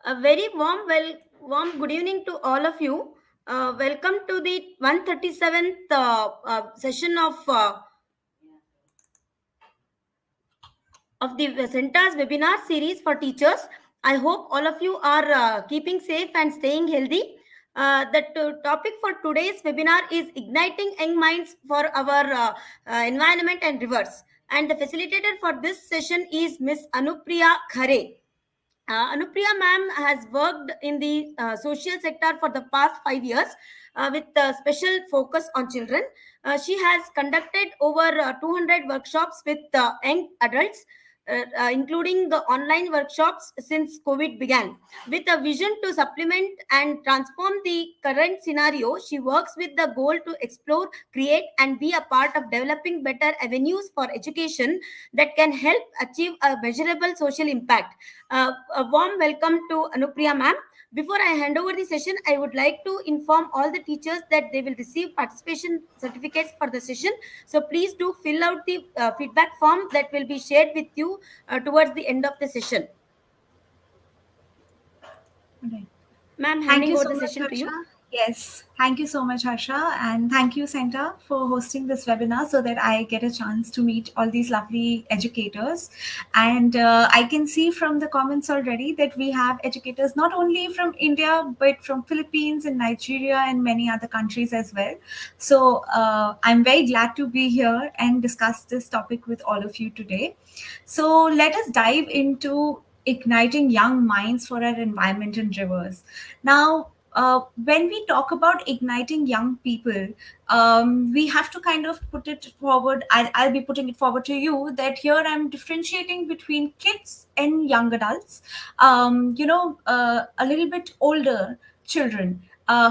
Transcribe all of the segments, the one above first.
A very warm good evening to all of you. Welcome to the 137th session of the CENTA's webinar series for teachers. I hope all of you are keeping safe and staying healthy. The topic for today's webinar is igniting young minds for our environment and rivers. And the facilitator for this session is Miss Anupriya Khare. Anupriya ma'am has worked in the social sector for the past 5 years with special focus on children. She has conducted over 200 workshops with young adults, including the online workshops since COVID began. With a vision to supplement and transform the current scenario, she works with the goal to explore, create, and be a part of developing better avenues for education that can help achieve a measurable social impact. A warm welcome to Anupriya ma'am. Before I hand over the session, I would like to inform all the teachers that they will receive participation certificates for the session. So please do fill out the feedback form that will be shared with you towards the end of the session. Right. Ma'am, Thank handing you over so the much, session to you. Harsha. Yes, thank you so much, Harsha. And thank you, CENTA, for hosting this webinar so that I get a chance to meet all these lovely educators. And I can see from the comments already that we have educators not only from India, but from Philippines and Nigeria and many other countries as well. So I'm very glad to be here and discuss this topic with all of you today. So let us dive into igniting young minds for our environment and rivers. Now, when we talk about igniting young people, we have to kind of put it forward. I'll be putting it forward to you that here I'm differentiating between kids and young adults, a little bit older children.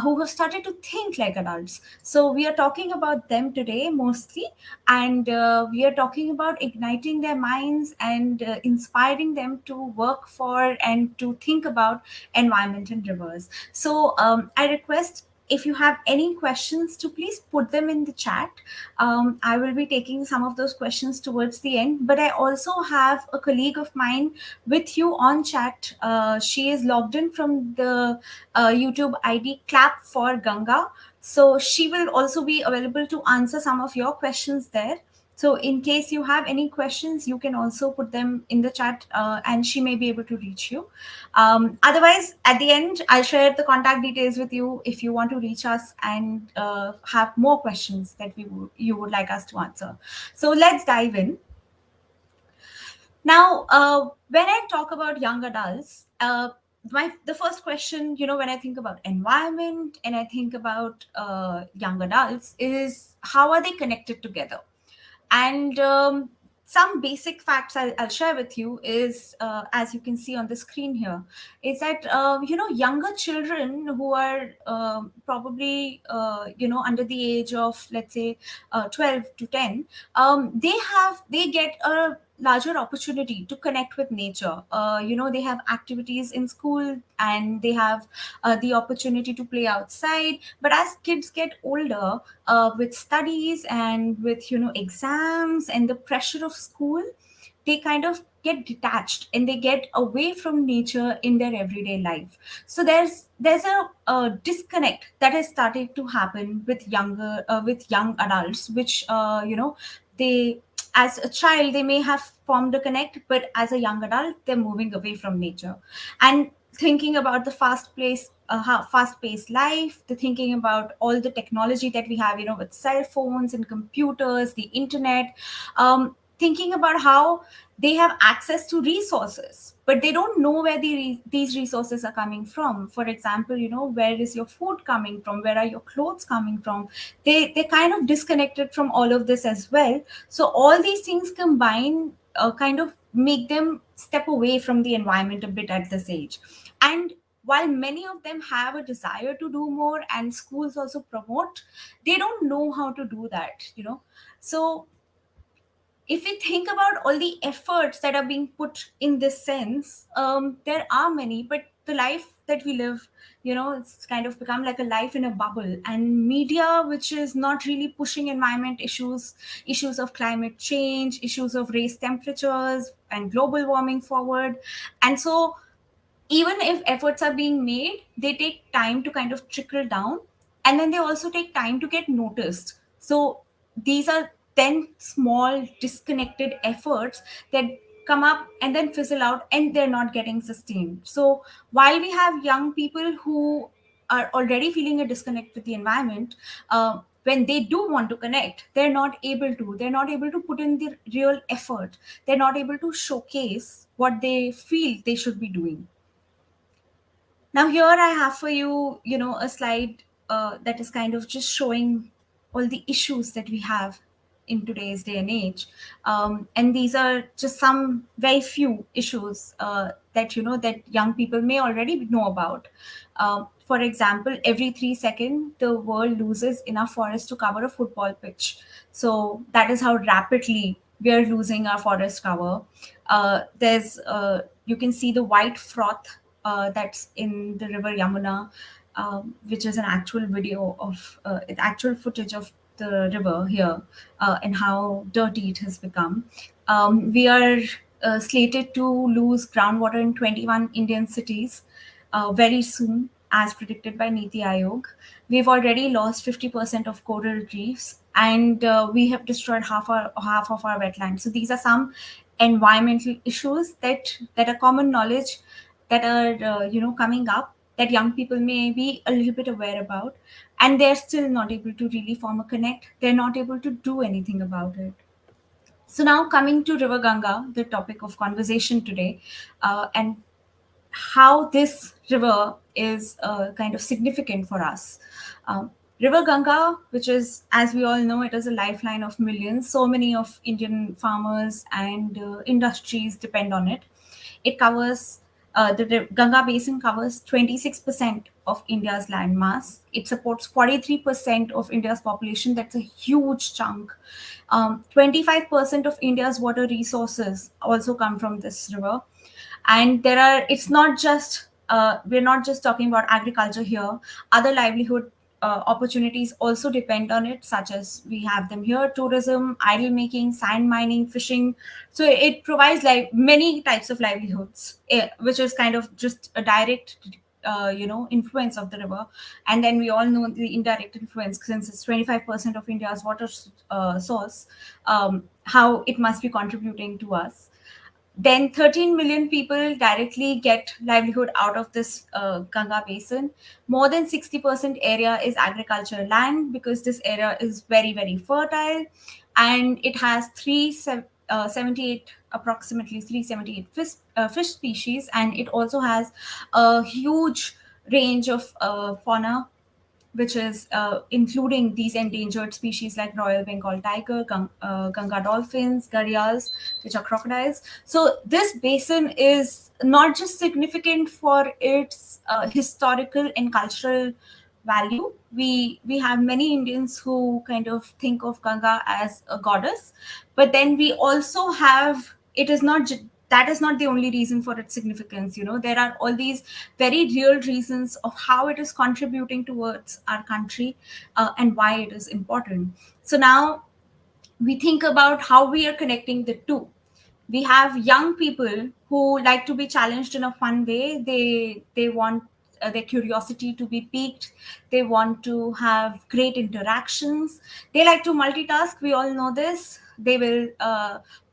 Who have started to think like adults. So, we are talking about them today mostly, and we are talking about igniting their minds and inspiring them to work for and to think about environment and rivers. So I request, if you have any questions, to please put them in the chat. I will be taking some of those questions towards the end, but I also have a colleague of mine with you on chat. She is logged in from the YouTube ID Clap for Ganga. So she will also be available to answer some of your questions there. So in case you have any questions, you can also put them in the chat, and she may be able to reach you. Otherwise, at the end, I'll share the contact details with you if you want to reach us and have more questions that you would like us to answer. So let's dive in. Now, when I talk about young adults, the first question, when I think about environment and I think about young adults, is how are they connected together? And some basic facts I'll share with you is, as you can see on the screen here, is that younger children who are probably under the age of, let's say, 12 to 10, they get a larger opportunity to connect with nature. They have activities in school and they have the opportunity to play outside. But as kids get older, with studies and with exams and the pressure of school, they kind of get detached and they get away from nature in their everyday life. So there's a disconnect that has started to happen with young adults, which they, as a child, they may have formed a connect, but as a young adult, they're moving away from nature and thinking about the fast-paced life. The thinking about all the technology that we have, with cell phones and computers, the internet, thinking about how they have access to resources, but they don't know where these resources are coming from. For example, where is your food coming from? Where are your clothes coming from? They kind of disconnected from all of this as well. So all these things combine, kind of make them step away from the environment a bit at this age. And while many of them have a desire to do more and schools also promote, they don't know how to do that. So if we think about all the efforts that are being put in this sense, there are many, but the life that we live, it's kind of become like a life in a bubble. And media, which is not really pushing environment issues of climate change, issues of raised temperatures and global warming forward. And so even if efforts are being made, they take time to kind of trickle down, and then they also take time to get noticed. So these are then small disconnected efforts that come up and then fizzle out, and they're not getting sustained. So while we have young people who are already feeling a disconnect with the environment, when they do want to connect, they're not able to put in the real effort. They're not able to showcase what they feel they should be doing. Now, here I have for you, a slide that is kind of just showing all the issues that we have in today's day and age. And these are just some very few issues that young people may already know about. For example, every 3 seconds, the world loses enough forest to cover a football pitch. So that is how rapidly we are losing our forest cover. There's You can see the white froth that's in the river Yamuna, which is an actual video of actual footage of the river here, and how dirty it has become. We are slated to lose groundwater in 21 Indian cities very soon, as predicted by Niti Aayog. We've already lost 50% of coral reefs, and we have destroyed half of our wetlands. So these are some environmental issues that are common knowledge, that are coming up, that young people may be a little bit aware about, and they're still not able to really form a connect. They're not able to do anything about it. So now, coming to River Ganga, the topic of conversation today, and how this river is kind of significant for us. Um, River Ganga, which is, as we all know, it is a lifeline of millions. So many of Indian farmers and industries depend on it. It covers Ganga Basin covers 26% of India's land mass. It supports 43% of India's population. That's a huge chunk. 25% of India's water resources also come from this river. And it's not just we're not just talking about agriculture here. Other livelihood opportunities also depend on it, such as we have them here: tourism, idol making, sand mining, fishing. So it provides like many types of livelihoods, which is kind of just a direct influence of the river. And then we all know the indirect influence, since it's 25% of India's water source, how it must be contributing to us. Then 13 million people directly get livelihood out of this Ganga basin. More than 60% area is agricultural land, because this area is very, very fertile, and it has 78, approximately 378 fish species, and it also has a huge range of fauna, which is including these endangered species like Royal Bengal tiger, Ganga dolphins, gharials, which are crocodiles. So this basin is not just significant for its historical and cultural value. We have many Indians who kind of think of Ganga as a goddess, but then we also have, it is not that is not the only reason for its significance. There are all these very real reasons of how it is contributing towards our country, and why it is important. So now we think about how we are connecting the two. We have young people who like to be challenged in a fun way. They want their curiosity to be piqued. They want to have great interactions. They like to multitask. We all know this. They will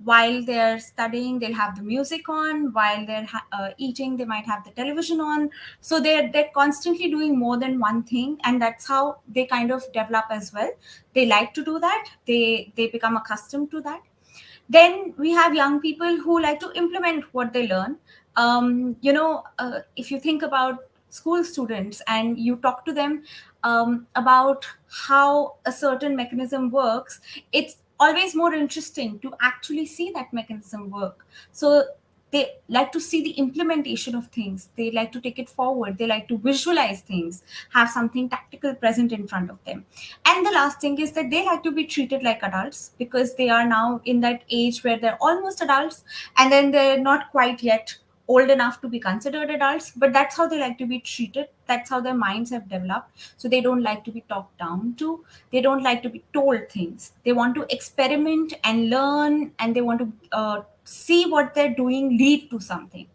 while they're studying, they'll have the music on. While they're eating, they might have the television on. So they're constantly doing more than one thing, and that's how they kind of develop as well. They like to do that. They become accustomed to that. Then we have young people who like to implement what they learn. If you think about school students and you talk to them about how a certain mechanism works, it's always more interesting to actually see that mechanism work. So they like to see the implementation of things. They like to take it forward. They like to visualize things, have something tactical present in front of them. And the last thing is that they like to be treated like adults, because they are now in that age where they're almost adults, and then they're not quite yet old enough to be considered adults, but that's how they like to be treated. That's how their minds have developed. So they don't like to be talked down to. They don't like to be told things. They want to experiment and learn, and they want to see what they're doing lead to something.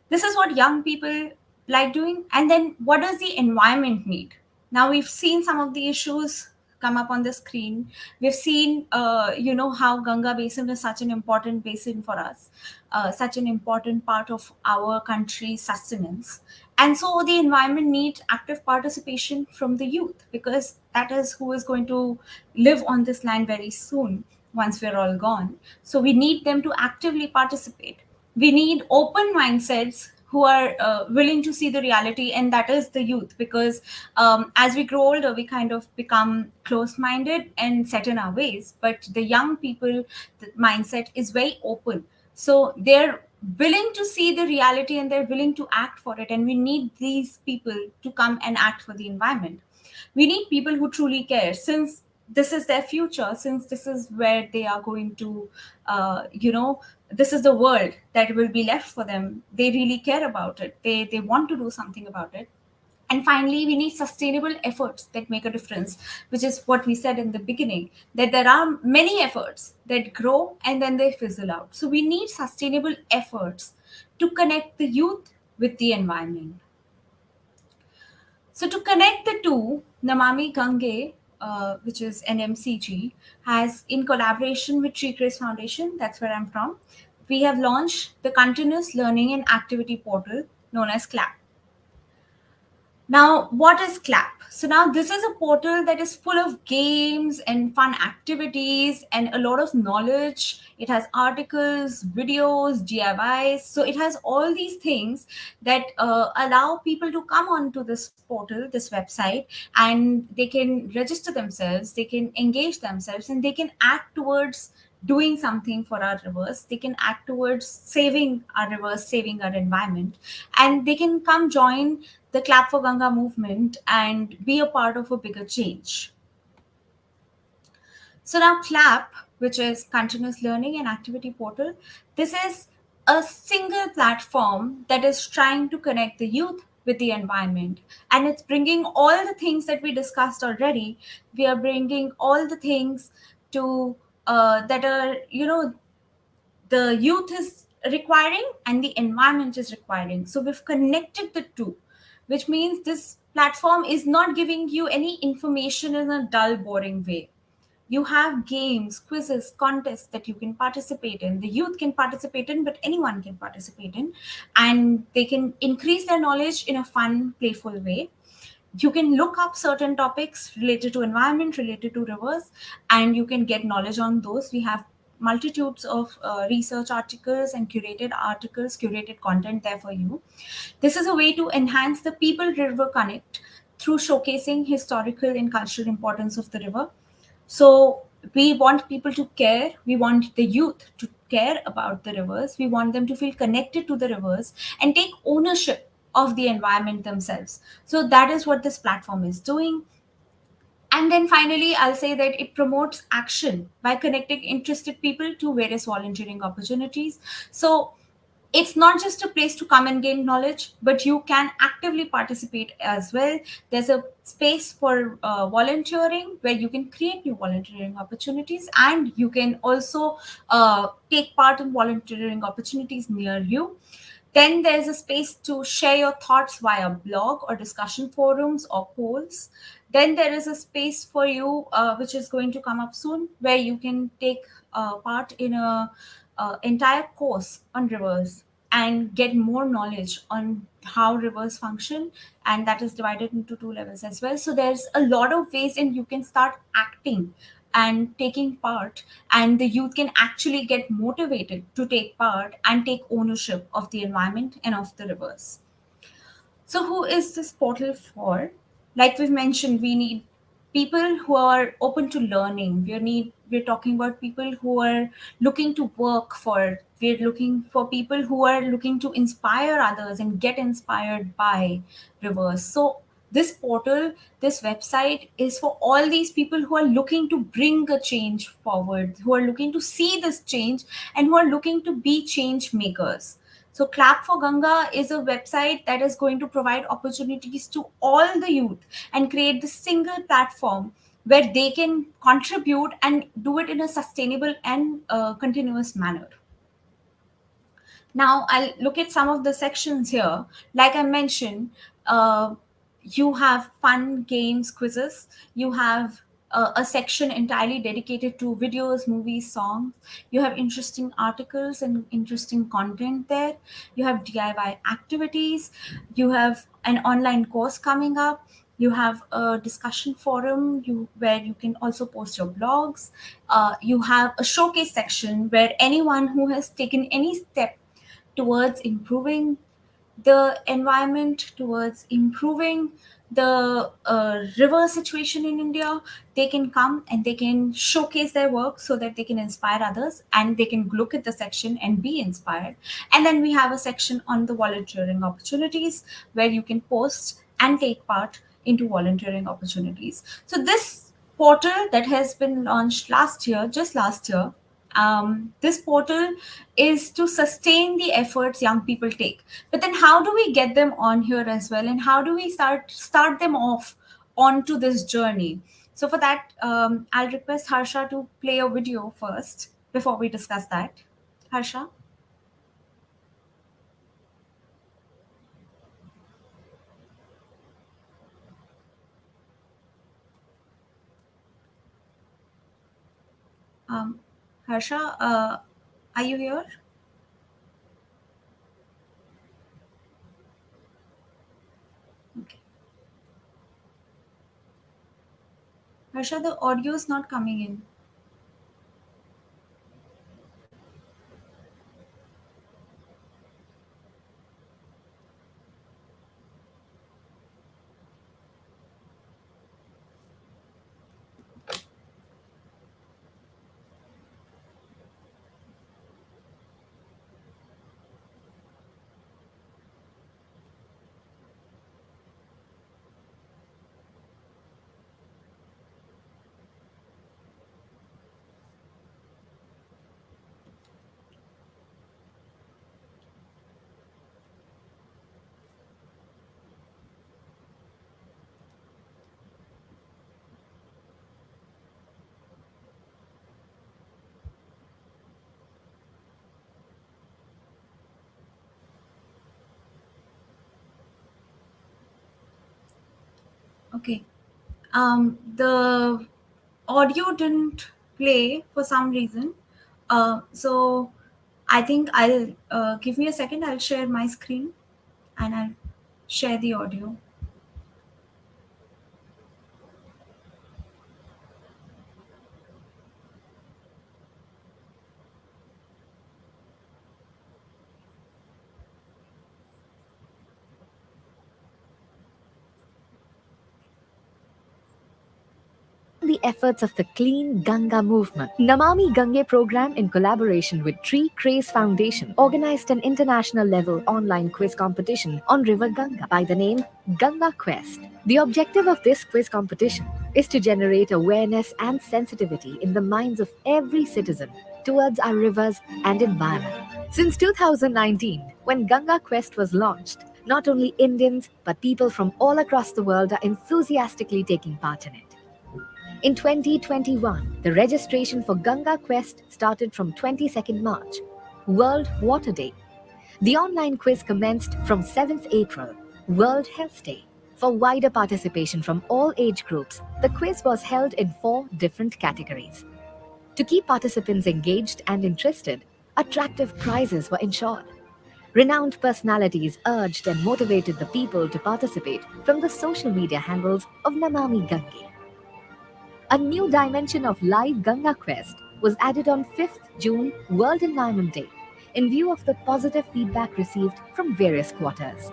This is what young people like doing. And then what does the environment need? Now we've seen some of the issues come up on the screen. We've seen, how Ganga Basin is such an important basin for us, such an important part of our country's sustenance. And so the environment needs active participation from the youth, because that is who is going to live on this land very soon once we're all gone. So we need them to actively participate. We need open mindsets who are willing to see the reality, and that is the youth, because as we grow older we kind of become close-minded and set in our ways, but the young people, the mindset is very open. So they're willing to see the reality and they're willing to act for it, and we need these people to come and act for the environment. We need people who truly care, since this is their future, since this is where they are going to, this is the world that will be left for them. They really care about it. They want to do something about it. And finally, we need sustainable efforts that make a difference, which is what we said in the beginning, that there are many efforts that grow and then they fizzle out. So we need sustainable efforts to connect the youth with the environment. So to connect the two, Namami Gange, which is NMCG, has, in collaboration with Tree Craze Foundation, that's where I'm from, we have launched the Continuous Learning and Activity Portal known as CLAP. Now, what is CLAP? So now this is a portal that is full of games and fun activities and a lot of knowledge. It has articles, videos, DIYs. So it has all these things that allow people to come onto this portal, this website, and they can register themselves, they can engage themselves, and they can act towards doing something for our rivers. They can act towards saving our rivers, saving our environment, and they can come join the Clap for Ganga movement and be a part of a bigger change. So now CLAP, which is Continuous Learning and Activity Portal, this is a single platform that is trying to connect the youth with the environment. And it's bringing all the things that we discussed already. We are bringing all the things to that are, the youth is requiring and the environment is requiring. So we've connected the two, which means this platform is not giving you any information in a dull, boring way. You have games, quizzes, contests that you can participate in. The youth can participate in, but anyone can participate in. And they can increase their knowledge in a fun, playful way. You can look up certain topics related to environment, related to rivers, and you can get knowledge on those. We have multitudes of research articles, curated content there for you. This is a way to enhance the people river connect through showcasing historical and cultural importance of the river. So we want people to care. We want the youth to care about the rivers. We want them to feel connected to the rivers and take ownership of the environment themselves. So that is what this platform is doing. And then finally, I'll say that it promotes action by connecting interested people to various volunteering opportunities. So it's not just a place to come and gain knowledge, but you can actively participate as well. There's a space for volunteering where you can create new volunteering opportunities, and you can also take part in volunteering opportunities near you. Then there's a space to share your thoughts via blog or discussion forums or polls. Then there is a space for you, which is going to come up soon, where you can take part in a entire course on rivers and get more knowledge on how rivers function, and that is divided into two levels as well. So there's a lot of ways, and you can start acting and taking part, and the youth can actually get motivated to take part and take ownership of the environment and of the rivers. So, who is this portal for? Like we've mentioned, we need people who are open to learning. We're talking about people who are looking to work for. We're looking for people who are looking to inspire others and get inspired by rivers. So this portal, this website is for all these people who are looking to bring a change forward, who are looking to see this change, and who are looking to be change makers. So Clap for Ganga is a website that is going to provide opportunities to all the youth and create the single platform where they can contribute and do it in a sustainable and continuous manner. Now I'll look at some of the sections here. Like I mentioned, uh, you have fun games, quizzes. You have a section entirely dedicated to videos, movies, songs. You have interesting articles and interesting content there. You have DIY activities. You have an online course coming up. You have a discussion forum where you can also post your blogs. You have a showcase section where anyone who has taken any step towards improving the environment, towards improving the river situation in India, they can come and they can showcase their work so that they can inspire others and they can look at the section and be inspired. And then we have a section on the volunteering opportunities where you can post and take part into volunteering opportunities. So this portal that has been launched last year, just last year, this portal is to sustain the efforts young people take. But then how do we get them on here as well, and how do we start them off onto this journey? So for that, I'll request Harsha to play a video first before we discuss that. Harsha. um, Harsha, are you here? Okay. Harsha, the audio is not coming in. Okay. The audio didn't play for some reason. So I think I'll give me a second. I'll share my screen and I'll share the audio. The efforts of the Clean Ganga movement. Namami Gange program, in collaboration with TREE Craze Foundation, organized an international level online quiz competition on River Ganga by the name Ganga Quest. The objective of this quiz competition is to generate awareness and sensitivity in the minds of every citizen towards our rivers and environment. Since 2019, when Ganga Quest was launched, not only Indians but people from all across the world are enthusiastically taking part in it. In 2021, the registration for Ganga Quest started from 22nd March, World Water Day. The online quiz commenced from 7th April, World Health Day. For wider participation from all age groups, the quiz was held in 4 different categories. To keep participants engaged and interested, attractive prizes were ensured. Renowned personalities urged and motivated the people to participate from the social media handles of Namami Gange. A new dimension of live Ganga Quest was added on 5th June, World Environment Day, in view of the positive feedback received from various quarters.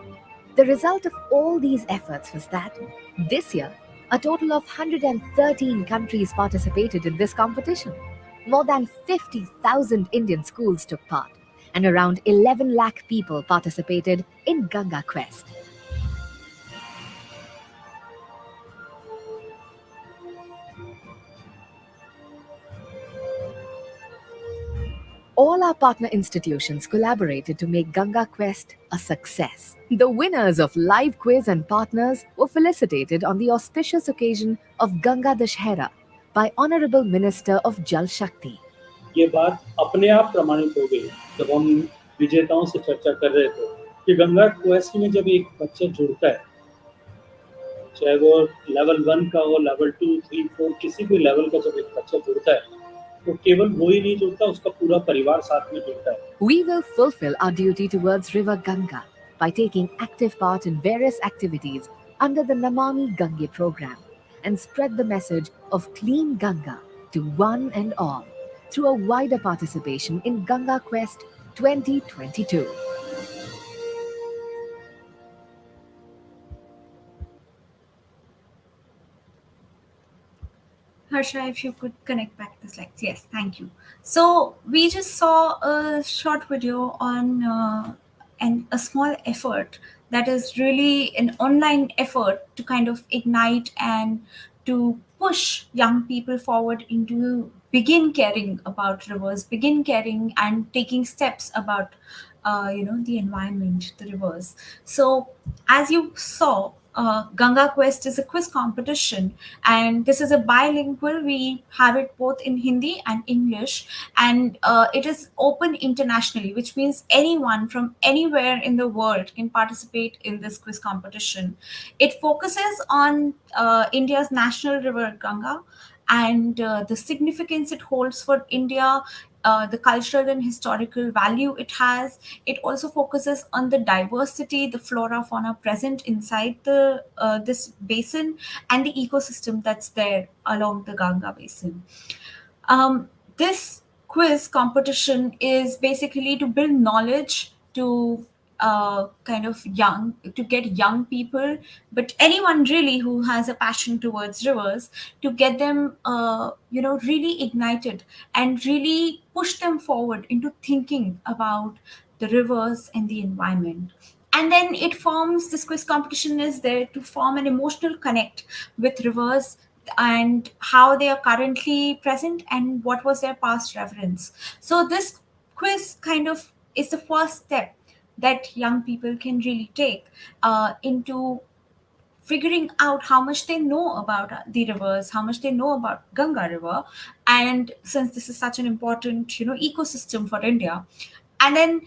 The result of all these efforts was that this year, a total of 113 countries participated in this competition. More than 50,000 Indian schools took part, and around 11 lakh people participated in Ganga Quest. All our partner institutions collaborated to make Ganga Quest a success. The winners of live quiz and partners were felicitated on the auspicious occasion of Ganga Dashera by Honorable Minister of Jal Shakti. ये बात अपने आप प्रमाणित हो गई जब हम विजेताओं से चर्चा कर रहे थे कि गंगा क्वेस्ट में जब एक बच्चा जुड़ता है, चाहे वो लेवल 1 का हो, लेवल 2, 3, 4 किसी भी लेवल का जब एक बच्चा जुड़ता है, तो केवल वो ही नहीं जुड़ता, उसका पूरा परिवार साथ में जुड़ता है। We will fulfill our duty towards River Ganga by taking active part in various activities under the Namami Gange program and spread the message of clean Ganga to one and all through a wider participation in Ganga Quest 2022. Harsha, if you could connect back the slides. Yes, thank you. So we just saw a short video on a small effort that is really an online effort to kind of ignite and to push young people forward into begin caring about rivers, begin caring and taking steps about the environment, the rivers. So as you saw, Ganga Quest is a quiz competition, and this is a bilingual. We have it both in Hindi and English, and it is open internationally, which means anyone from anywhere in the world can participate in this quiz competition. It focuses on India's national river Ganga and the significance it holds for India, the cultural and historical value it has. It also focuses on the diversity, the flora, fauna present inside the this basin and the ecosystem that's there along the Ganga basin. This quiz competition is basically to build knowledge to kind of to get young people, but anyone really who has a passion towards rivers, to get them really ignited and really push them forward into thinking about the rivers and the environment. And then it forms this quiz competition is there to form an emotional connect with rivers and how they are currently present and what was their past reference. So this quiz kind of is the first step that young people can really take into figuring out how much they know about the rivers, how much they know about Ganga River, and since this is such an important ecosystem for India, and then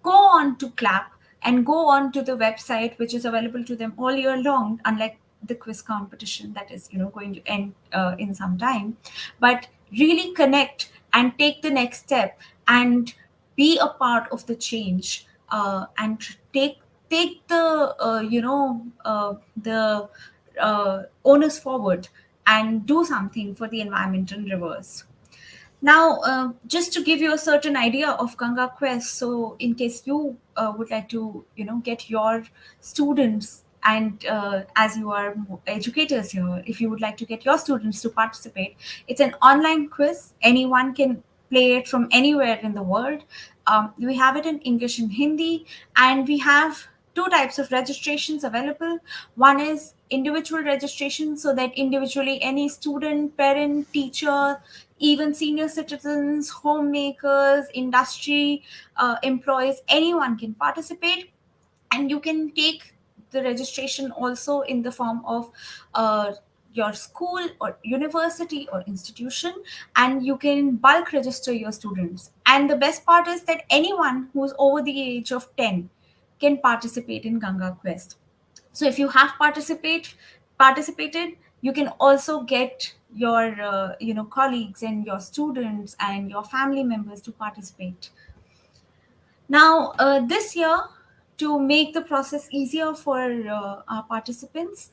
go on to clap and go on to the website, which is available to them all year long, unlike the quiz competition that is going to end in some time. But really connect and take the next step and be a part of the change, and take the the onus forward and do something for the environment and rivers. Now, just to give you a certain idea of Ganga Quest, so in case you would like to, get your students, and as you are educators here, if you would like to get your students to participate, it's an online quiz. Anyone can play it from anywhere in the world. We have it in English and Hindi, and we have two types of registrations available. One is individual registration, so that individually any student, parent, teacher, even senior citizens, homemakers, industry employees, anyone can participate. And you can take the registration also in the form of your school or university or institution, and you can bulk register your students. And the best part is that anyone who's over the age of 10 can participate in Ganga Quest. So if you have participated, you can also get your colleagues and your students and your family members to participate. Now, this year, to make the process easier for our participants,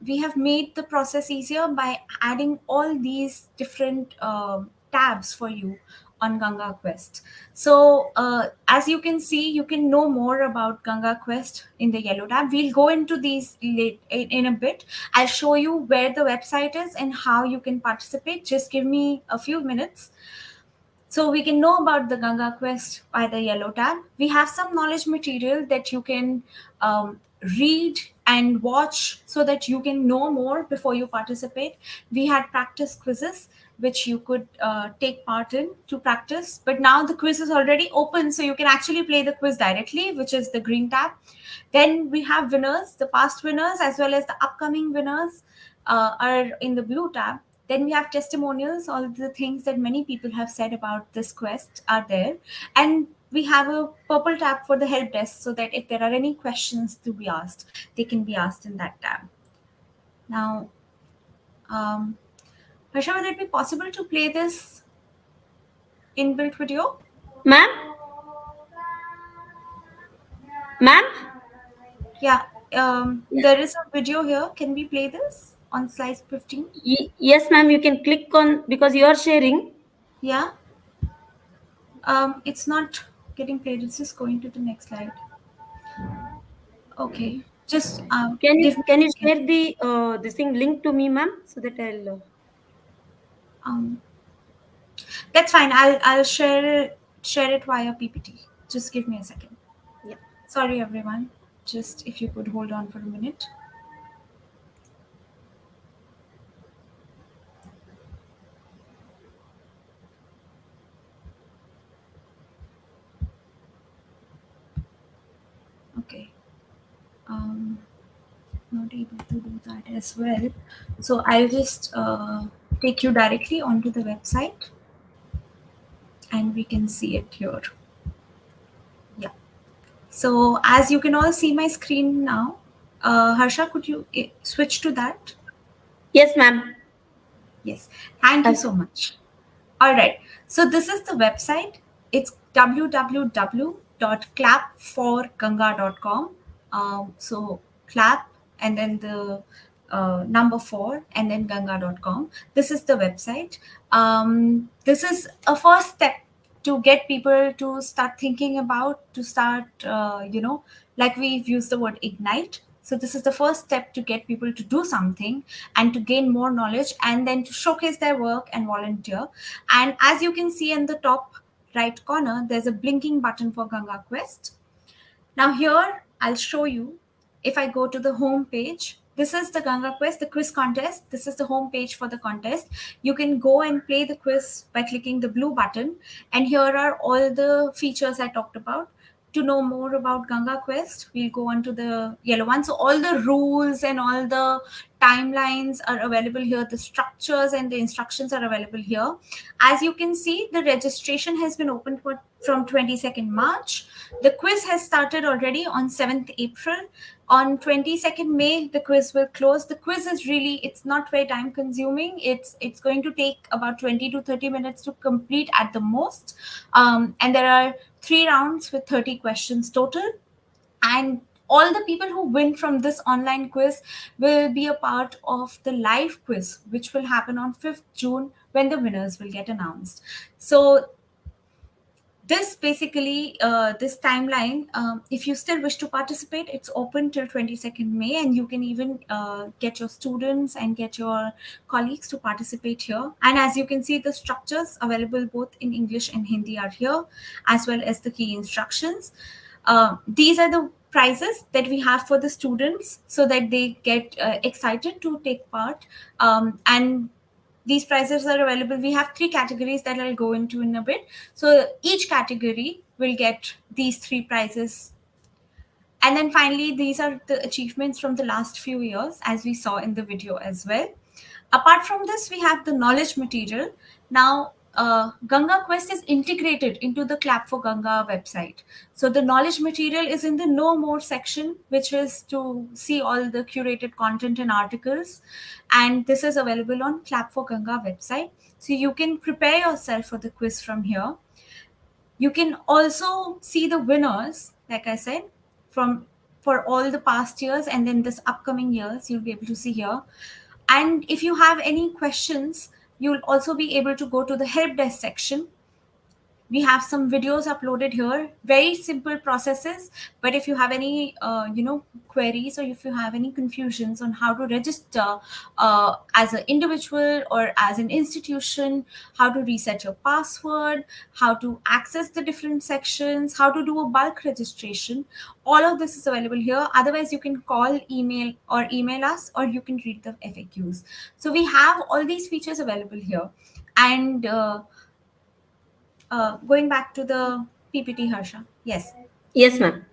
we have made the process easier by adding all these different tabs for you on Ganga Quest. So, as you can see, you can know more about Ganga Quest in the yellow tab. We'll go into these in a bit. I'll show you where the website is and how you can participate. Just give me a few minutes. So we can know about the Ganga Quest by the yellow tab. We have some knowledge material that you can read and watch so that you can know more before you participate. We had practice quizzes which you could take part in to practice. But now the quiz is already open, so you can actually play the quiz directly, which is the green tab. Then we have winners, the past winners as well as the upcoming winners are in the blue tab. Then we have testimonials, all the things that many people have said about this quest are there. And we have a purple tab for the help desk, so that if there are any questions to be asked, they can be asked in that tab. Now, Harsha, would it be possible to play this inbuilt video? Ma'am? Ma'am? Yeah, there is a video here. Can we play this on slide 15? Yes, ma'am. You can click on because you are sharing. Yeah. It's not getting played. It's just going to the next slide. Okay. Just give me Can a you second. share the this thing link to me, ma'am, so that I'll. Um, that's fine. I'll share it via PPT. Just give me a second. Yeah. Sorry, everyone. Just if you could hold on for a minute. Okay. Not able to do that as well. So I'll just take you directly onto the website, and we can see it here. Yeah. So as you can all see my screen now, Harsha, could you switch to that? Yes, ma'am. Yes. Thank you I've- so much. All right. So this is the website. It's www.clapforganga.com. So clap and then the number 4 and then ganga.com. This is the website. This is a first step to get people to start thinking about, to start, like we've used the word ignite. So this is the first step to get people to do something and to gain more knowledge and then to showcase their work and volunteer. And as you can see in the top right corner, there's a blinking button for Ganga Quest. Now here, I'll show you. If I go to the home page, this is the Ganga Quest, the quiz contest. This is the home page for the contest. You can go and play the quiz by clicking the blue button. And here are all the features I talked about. To know more about Ganga Quest, we'll go on to the yellow one. So all the rules and all the timelines are available here. The structures and the instructions are available here. As you can see, the registration has been opened from 22nd March. The quiz has started already on 7th April. On 22nd May, the quiz will close. The quiz is really, it's not very time consuming. It's going to take about 20 to 30 minutes to complete at the most. And there are 3 rounds with 30 questions total. And all the people who win from this online quiz will be a part of the live quiz, which will happen on 5th June when the winners will get announced. So this basically, this timeline, if you still wish to participate, it's open till 22nd May, and you can even get your students and get your colleagues to participate here. And as you can see, the structures available both in English and Hindi are here, as well as the key instructions. These are the prizes that we have for the students so that they get excited to take part. And these prizes are available. We have 3 categories that I'll go into in a bit. So each category will get these 3 prizes. And then finally, these are the achievements from the last few years, as we saw in the video as well. Apart from this, we have the knowledge material. Now, Ganga Quest is integrated into the Clap for Ganga website. So the knowledge material is in the Know More section, which is to see all the curated content and articles. And this is available on Clap for Ganga website. So you can prepare yourself for the quiz from here. You can also see the winners, like I said, for all the past years, and then this upcoming years, you'll be able to see here. And if you have any questions, you'll also be able to go to the help desk section. We have some videos uploaded here, very simple processes. But if you have any queries, or if you have any confusions on how to register as an individual or as an institution, how to reset your password, how to access the different sections, how to do a bulk registration, all of this is available here. Otherwise, you can call, email us, or you can read the FAQs. So we have all these features available here. And going back to the PPT, Harsha. Yes, Yes, ma'am.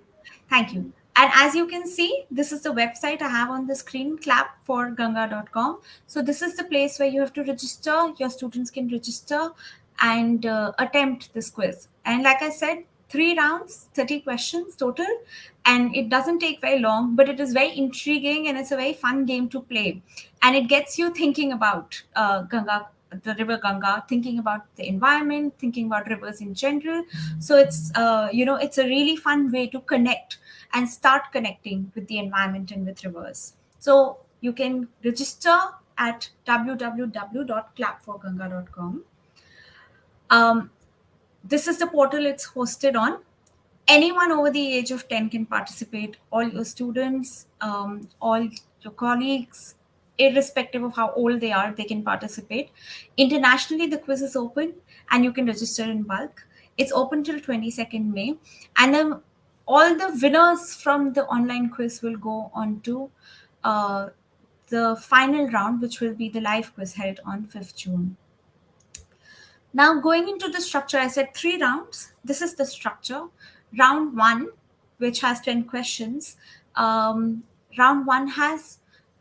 thank you. And as you can see, this is the website I have on the screen, clapforganga.com. So this is the place where you have to register. Your students can register and attempt this quiz. And like I said, 3 rounds, 30 questions total, and it doesn't take very long, but it is very intriguing and it's a very fun game to play. And it gets you thinking about Ganga, the river Ganga, thinking about the environment, thinking about rivers in general. So it's a really fun way to connect and start connecting with the environment and with rivers. So you can register at www.clapforganga.com. This is the portal it's hosted on. Anyone over the age of 10 can participate. All your students, all your colleagues, irrespective of how old they are, they can participate. Internationally, the quiz is open and you can register in bulk. It's open till 22nd May. And then all the winners from the online quiz will go on to uh, the final round, which will be the live quiz held on 5th June. Now, going into the structure, I said 3 rounds. This is the structure. Round 1, which has 10 questions. Round 1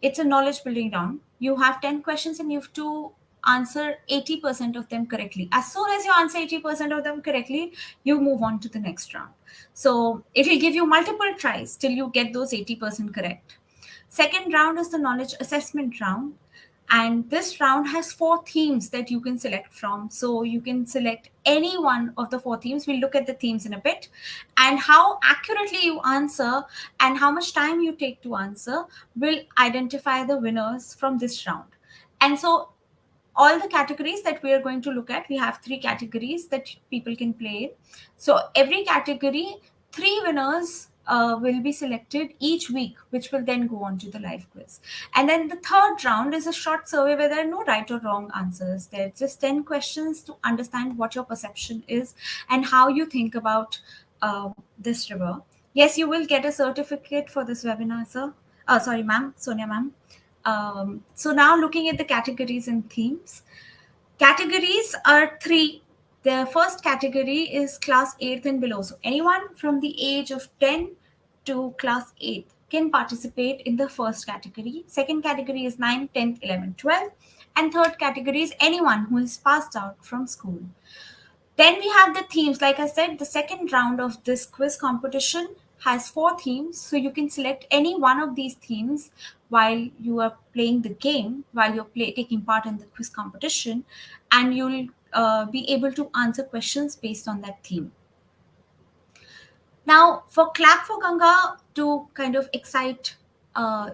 it's a knowledge building round. You have 10 questions and you have to answer 80% of them correctly. As soon as you answer 80% of them correctly, you move on to the next round. So it will give you multiple tries till you get those 80% correct. Second round is the knowledge assessment round. And this round has 4 themes that you can select from. So you can select any one of the 4 themes. We'll look at the themes in a bit. And how accurately you answer and how much time you take to answer will identify the winners from this round. And so all the categories that we are going to look at, we have 3 categories that people can play in. So every category, 3 winners will be selected each week, which will then go on to the live quiz. And then the third round is a short survey where there are no right or wrong answers. There are just 10 questions to understand what your perception is and how you think about this river. Yes, you will get a certificate for this webinar, sir. Sorry, ma'am, Sonia ma'am. So now looking at the categories and themes. Categories are 3. The first category is class 8th and below. So anyone from the age of 10 to class 8th can participate in the first category. Second category is 9th, 10th, 11th, 12th. And third category is anyone who is passed out from school. Then we have the themes. Like I said, the second round of this quiz competition has 4 themes. So you can select any one of these themes while you are playing the game, while you're taking part in the quiz competition, and you'll be able to answer questions based on that theme. Now, for Clap for Ganga, to kind of excite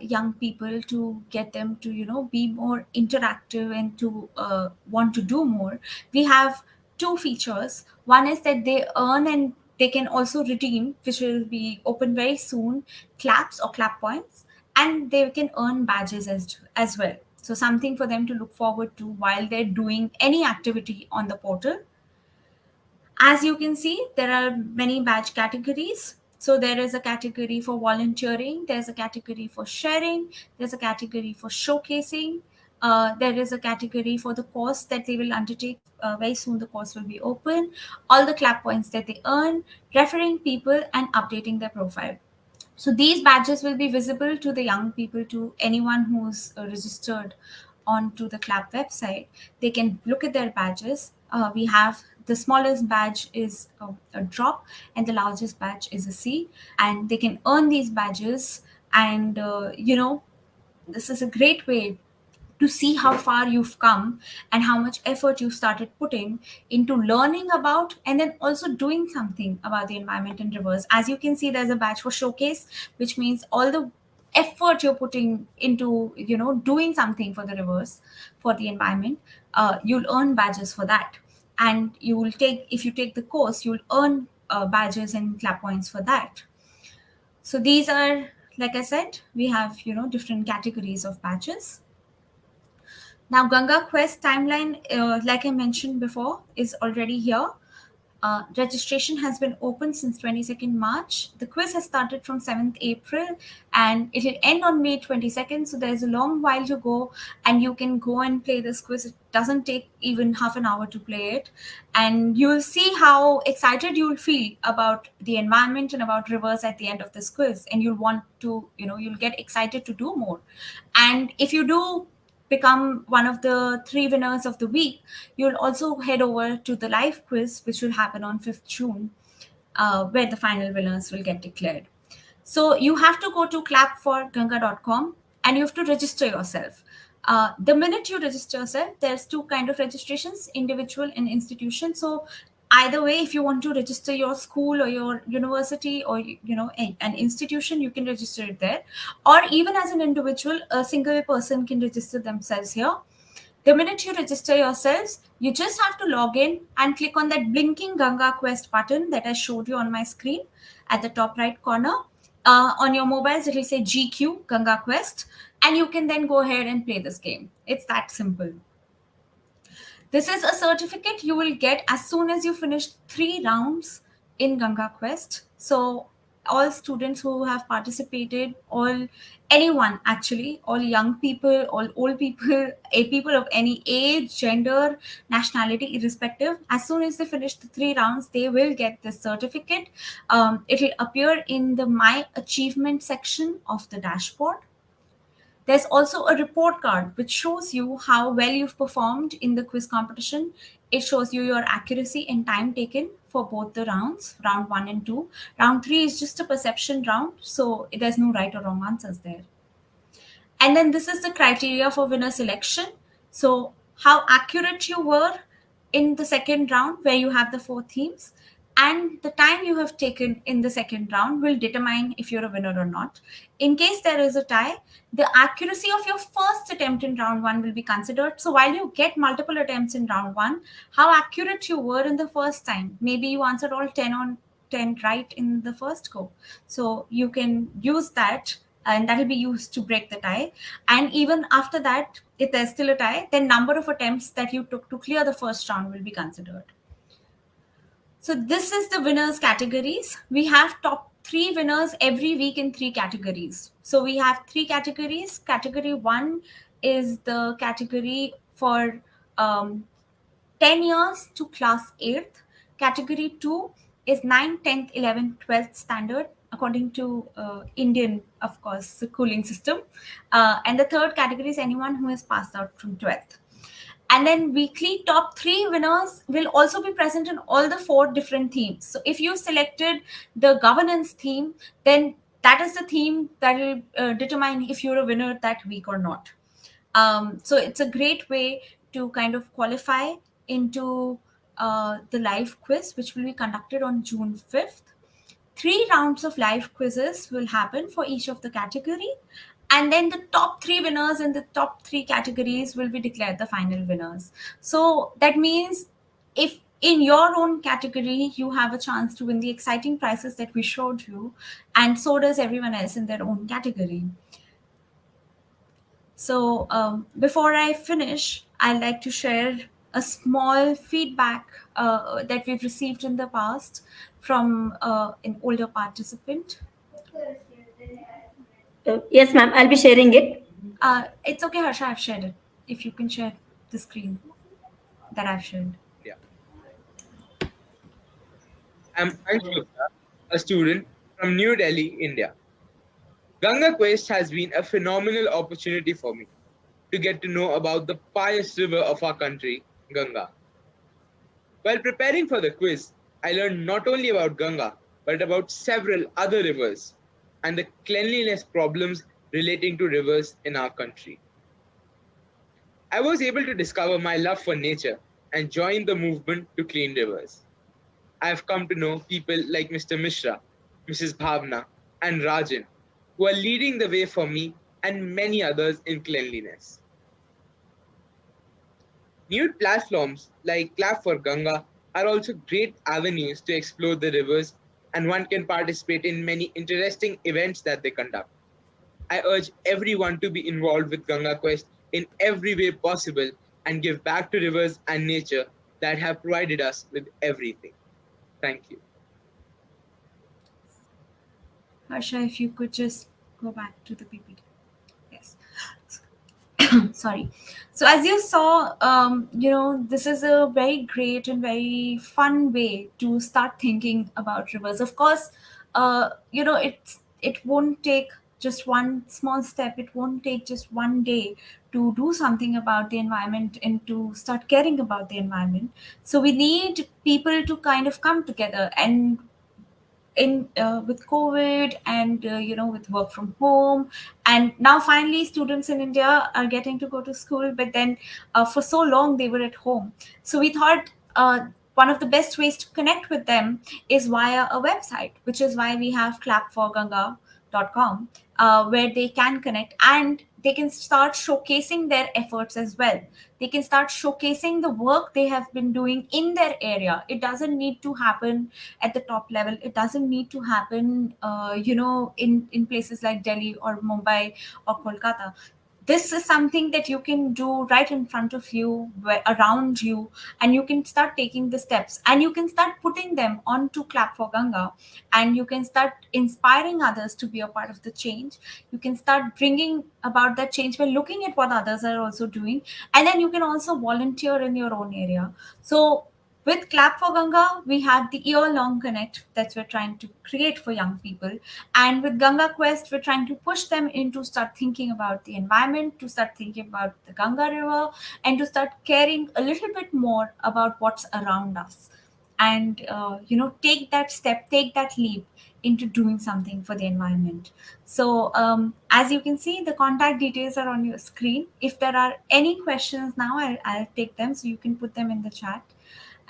young people, to get them to, be more interactive and to want to do more, we have 2 features. One is that they earn and they can also redeem, which will be open very soon, claps or clap points, and they can earn badges as well. So something for them to look forward to while they're doing any activity on the portal. As you can see, there are many badge categories. So there is a category for volunteering, there's a category for sharing, there's a category for showcasing, there is a category for the course that they will undertake. Very soon the course will be open, all the clap points that they earn, referring people and updating their profile. So these badges will be visible to the young people, to anyone who's registered onto the CLAP website. They can look at their badges. We have the smallest badge is a drop and the largest badge is a C, and they can earn these badges. And this is a great way to see how far you've come and how much effort you started putting into learning about and then also doing something about the environment and rivers. As you can see, there's a badge for showcase, which means all the effort you're putting into doing something for the rivers, for the environment. You'll earn badges for that, and if you take the course, you'll earn badges and clap points for that. So these are, like I said, we have different categories of badges. Now, Ganga Quest timeline, like I mentioned before, is already here. Registration has been open since 22nd March. The quiz has started from 7th April and it will end on May 22nd. So there's a long while to go and you can go and play this quiz. It doesn't take even half an hour to play it. And you'll see how excited you'll feel about the environment and about rivers at the end of this quiz. And you'll want to, you'll get excited to do more. And if you do become one of the 3 winners of the week, you'll also head over to the live quiz, which will happen on 5th June. where the final winners will get declared. So you have to go to clapforganga.com and you have to register yourself. The minute you register yourself, there's two kind of registrations, individual and institution. So either way, if you want to register your school or your university or an institution, you can register it there. Or even as an individual, a single person can register themselves here. The minute you register yourselves, you just have to log in and click on that blinking Ganga Quest button that I showed you on my screen at the top right corner. On your mobiles, it will say GQ, Ganga Quest, and you can then go ahead and play this game. It's that simple. This is a certificate you will get as soon as you finish 3 rounds in Ganga Quest. So all students who have participated, anyone actually, all young people, all old people, people of any age, gender, nationality, irrespective, as soon as they finish the 3 rounds, they will get this certificate. It will appear in the My Achievement section of the dashboard. There's also a report card which shows you how well you've performed in the quiz competition. It shows you your accuracy and time taken for both the rounds, round 1 and 2. Round 3 is just a perception round, so there's no right or wrong answers there. And then this is the criteria for winner selection. So how accurate you were in the second round, where you have the 4 themes, and the time you have taken in the second round will determine if you're a winner or not. In case there is a tie, the accuracy of your first attempt in round 1 will be considered. So while you get multiple attempts in round 1, how accurate you were in the first time. Maybe you answered all 10 on 10 right in the first go. So you can use that, and that will be used to break the tie. And even after that, if there's still a tie, then number of attempts that you took to clear the first round will be considered. So this is the winners categories. We have top 3 winners every week in 3 categories. So we have 3 categories. Category 1 is the category for 10 years to class 8th. Category 2 is 9th, 10th, 11th, 12th standard, according to Indian, of course, schooling system. And the third category is anyone who has passed out from 12th. And then weekly top 3 winners will also be present in all the 4 different themes. So if you selected the governance theme, then that is the theme that will determine if you're a winner that week or not. So it's a great way to kind of qualify into the live quiz, which will be conducted on June 5th. 3 rounds of live quizzes will happen for each of the category. And then the top 3 winners in the top 3 categories will be declared the final winners. So that means if in your own category, you have a chance to win the exciting prizes that we showed you, and so does everyone else in their own category. So before I finish, I'd like to share a small feedback that we've received in the past from an older participant. Yes, ma'am. I'll be sharing it. It's okay, Harsha, I've shared it. If you can share the screen that I've shared. Yeah. I'm Anupriya, a student from New Delhi, India. Ganga Quest has been a phenomenal opportunity for me to get to know about the pious river of our country, Ganga. While preparing for the quiz, I learned not only about Ganga, but about several other rivers and the cleanliness problems relating to rivers in our country. I was able to discover my love for nature and join the movement to clean rivers. I have come to know people like Mr. Mishra, Mrs. Bhavna, and Rajan, who are leading the way for me and many others in cleanliness. New platforms like Clap for Ganga are also great avenues to explore the rivers, and one can participate in many interesting events that they conduct. I urge everyone to be involved with Ganga Quest in every way possible and give back to rivers and nature that have provided us with everything. Thank you. Harsha, if you could just go back to the PPT. Yes. Sorry. So as you saw, this is a very great and very fun way to start thinking about rivers. Of course, it won't take just one small step. It won't take just one day to do something about the environment and to start caring about the environment. So we need people to kind of come together, and in with COVID and with work from home, and now finally students in India are getting to go to school, but then for so long they were at home. So we thought one of the best ways to connect with them is via a website, which is why we have clapforganga.com, where they can connect and they can start showcasing their efforts as well. They can start showcasing the work they have been doing in their area. It doesn't need to happen at the top level. It doesn't need to happen, in places like Delhi or Mumbai or Kolkata. This is something that you can do right in front of you, around you, and you can start taking the steps and you can start putting them onto Clap for Ganga, and you can start inspiring others to be a part of the change. You can start bringing about that change by looking at what others are also doing, and then you can also volunteer in your own area. So with Clap for Ganga, we have the year-long connect that we're trying to create for young people. And with Ganga Quest, we're trying to push them into start thinking about the environment, to start thinking about the Ganga River, and to start caring a little bit more about what's around us. And, take that step, take that leap into doing something for the environment. So, as you can see, the contact details are on your screen. If there are any questions now, I'll take them, so you can put them in the chat.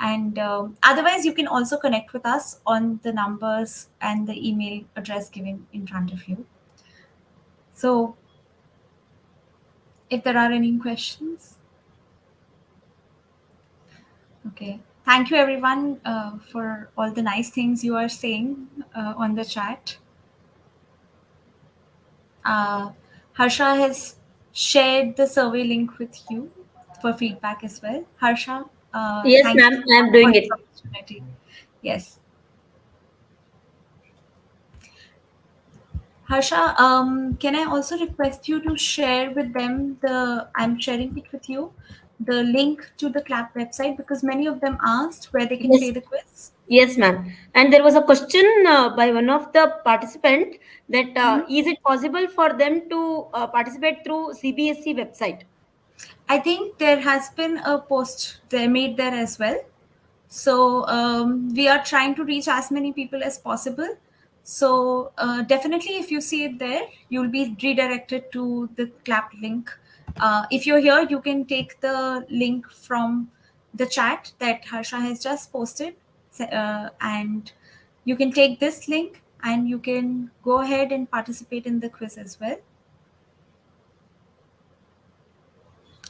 And otherwise, you can also connect with us on the numbers and the email address given in front of you. So, if there are any questions, okay. Thank you, everyone, for all the nice things you are saying on the chat. Harsha has shared the survey link with you for feedback as well. Harsha, Yes, thank you ma'am, so I much am for doing this it. opportunity. Yes. Harsha, can I also request you to share with them I'm sharing it with you, the link to the CLAP website, because many of them asked where they can Yes, pay the quiz. yes, ma'am. And there was a question by one of the participant that Mhm. is it possible for them to participate through CBSE website? I think there has been a post they made there as well. So we are trying to reach as many people as possible. So definitely, if you see it there, you'll be redirected to the clap link. If you're here, you can take the link from the chat that Harsha has just posted, and you can take this link and you can go ahead and participate in the quiz as well.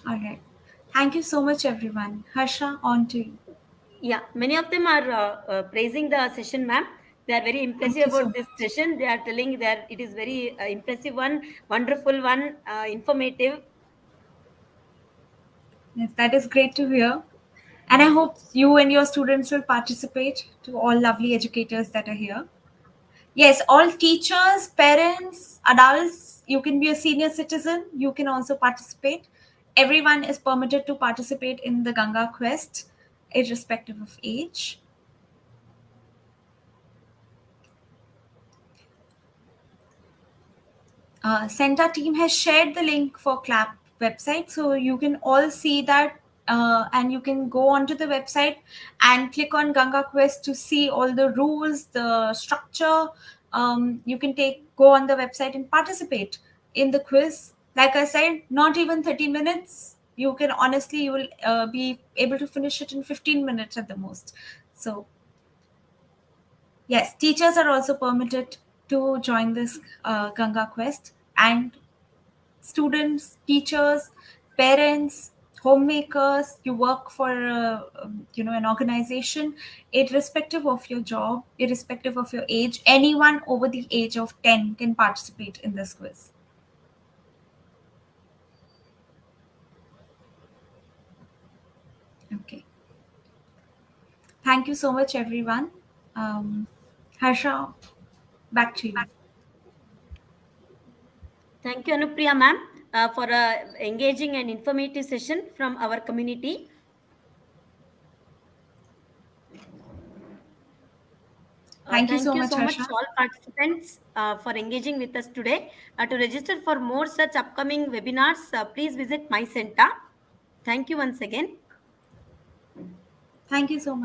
All right. Thank you so much, everyone. Harsha, on to you. Yeah, many of them are praising the session, ma'am. They are very Thank impressive you so about much. this session. They are telling that it is very impressive one, wonderful one, informative. Yes, that is great to hear. And I hope you and your students will participate, to all lovely educators that are here. Yes, all teachers, parents, adults, you can be a senior citizen, you can also participate. Everyone is permitted to participate in the Ganga Quest, irrespective of age. CENTA team has shared the link for CLAP website, so you can all see that, and you can go onto the website and click on Ganga Quest to see all the rules, the structure. You can go on the website and participate in the quiz. Like I said, not even 30 minutes. You can honestly, you will be able to finish it in 15 minutes at the most. So yes, teachers are also permitted to join this Ganga Quest, and students, teachers, parents, homemakers, you work for an organization, irrespective of your job, irrespective of your age, anyone over the age of 10 can participate in this quiz. Okay. Thank you so much, everyone. Harsha, back to you. Thank you, Anupriya, ma'am, for a engaging and informative session from our community. Thank you Thank so you much, so much, Harsha. all participants, for engaging with us today. To register for more such upcoming webinars, please visit my CENTA. Thank you once again. Thank you so much.